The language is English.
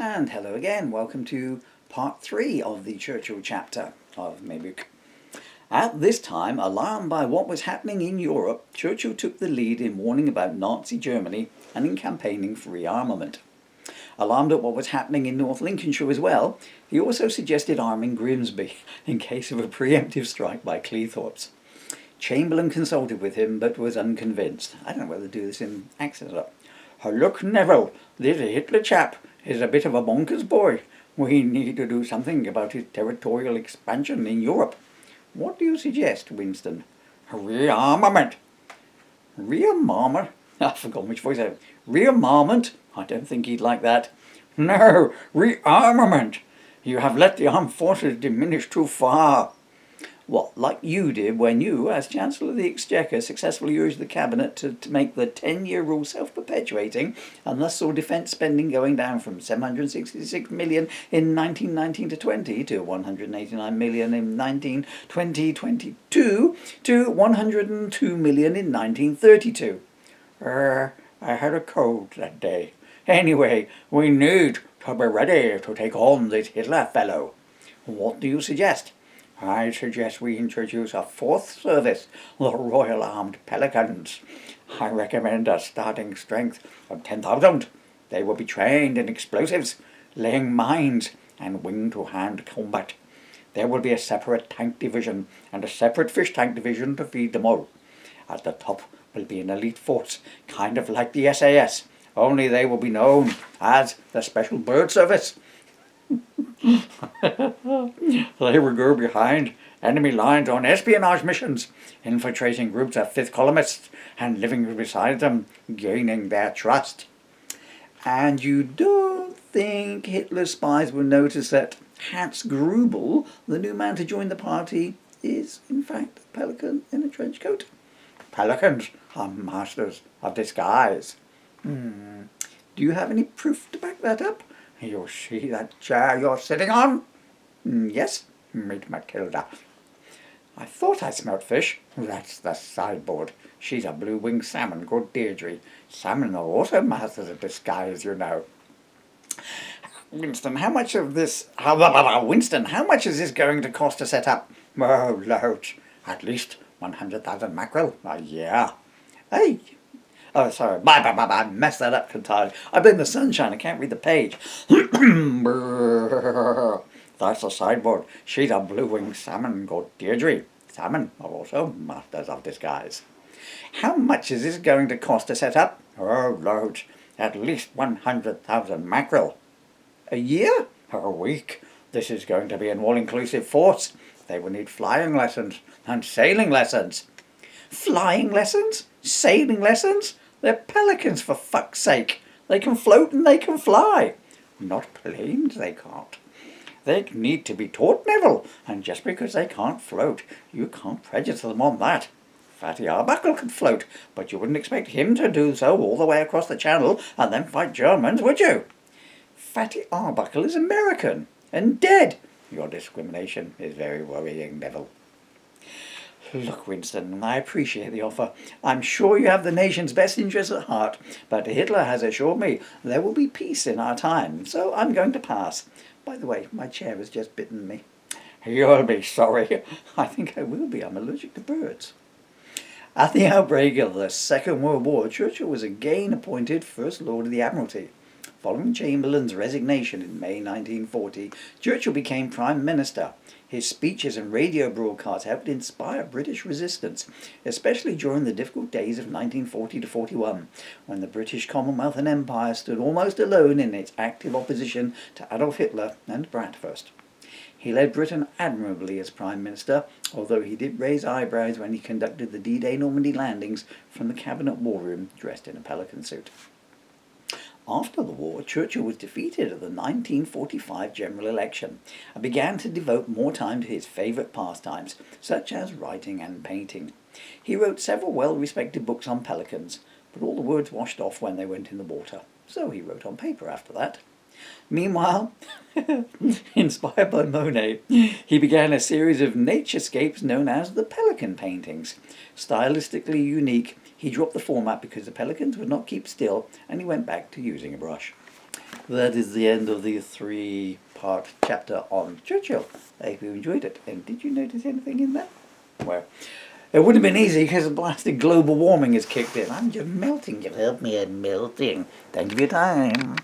And hello again, welcome to part 3 of the Churchill chapter of my book. At this time, alarmed by what was happening in Europe, Churchill took the lead in warning about Nazi Germany and in campaigning for rearmament. Alarmed at what was happening in North Lincolnshire as well, he also suggested arming Grimsby in case of a preemptive strike by Cleethorpes. Chamberlain consulted with him but was unconvinced. I don't know whether to do this in accent or not. "Look, Neville, this Hitler chap is a bit of a bonkers boy. We need to do something about his territorial expansion in Europe. What do you suggest, Winston?" "Rearmament." "Rearmament?" I've forgotten which voice I have. "Rearmament? I don't think he'd like that." "No, rearmament. You have let the armed forces diminish too far." "What, like you did when you, as Chancellor of the Exchequer, successfully urged the Cabinet to make the 10-year rule self-perpetuating, and thus saw defence spending going down from 766 million in 1919 to 20 to 189 million in 1920-22 to 102 million in 1932. I had a cold that day. Anyway, we need to be ready to take on this Hitler fellow. What do you suggest?" "I suggest we introduce a fourth service, the Royal Armed Pelicans. I recommend a starting strength of 10,000. They will be trained in explosives, laying mines, and wing-to-hand combat. There will be a separate tank division and a separate fish tank division to feed them all. At the top will be an elite force, kind of like the SAS, only they will be known as the Special Bird Service. They will go behind enemy lines on espionage missions, infiltrating groups of fifth columnists and living beside them, gaining their trust." "And you don't think Hitler's spies will notice that Hans Grubel, the new man to join the party, is in fact a pelican in a trench coat?" "Pelicans are masters of disguise." Do you have any proof to back that up?" "You see that chair you're sitting on?" "Yes." "Meet Matilda." "I thought I smelt fish." "That's the sideboard. She's a blue-winged salmon called Deirdre. Salmon are also masters of disguise, you know." Winston, how much is this going to cost to set up?" "Oh, loads. At least 100,000 mackerel a year." "Hey! Oh, sorry. I messed that up entirely. I'm in the sunshine. I can't read the page." "That's the sideboard. She's a blue-winged salmon called Deirdre. Salmon are also masters of disguise." "How much is this going to cost to set up?" "Oh, loads. At least 100,000 mackerel." "A year?" "A week. This is going to be an all-inclusive force. They will need flying lessons and sailing lessons." "Flying lessons? Sailing lessons? They're pelicans, for fuck's sake. They can float and they can fly." "Not planes, they can't. They need to be taught, Neville, and just because they can't float, you can't prejudice them on that. Fatty Arbuckle could float, but you wouldn't expect him to do so all the way across the Channel and then fight Germans, would you?" "Fatty Arbuckle is American and dead." "Your discrimination is very worrying, Neville." "Look, Winston, I appreciate the offer. I'm sure you have the nation's best interests at heart, but Hitler has assured me there will be peace in our time, so I'm going to pass. By the way, my chair has just bitten me." "You'll be sorry." "I think I will be. I'm allergic to birds." At the outbreak of the Second World War, Churchill was again appointed First Lord of the Admiralty. Following Chamberlain's resignation in May 1940, Churchill became Prime Minister. His speeches and radio broadcasts helped inspire British resistance, especially during the difficult days of 1940-41, when the British Commonwealth and Empire stood almost alone in its active opposition to Adolf Hitler and Bratwurst. He led Britain admirably as Prime Minister, although he did raise eyebrows when he conducted the D-Day Normandy landings from the Cabinet War Room dressed in a pelican suit. After the war, Churchill was defeated at the 1945 general election and began to devote more time to his favourite pastimes, such as writing and painting. He wrote several well-respected books on pelicans, but all the words washed off when they went in the water, so he wrote on paper after that. Meanwhile, inspired by Monet, he began a series of naturescapes known as the Pelican Paintings. Stylistically unique, he dropped the format because the pelicans would not keep still, and he went back to using a brush. That is the end of the 3-part chapter on Churchill. I hope you enjoyed it. And did you notice anything in there? Well, it wouldn't have been easy because the blasted global warming has kicked in. I'm just melting. You help me, I'm melting. Thank you for your time.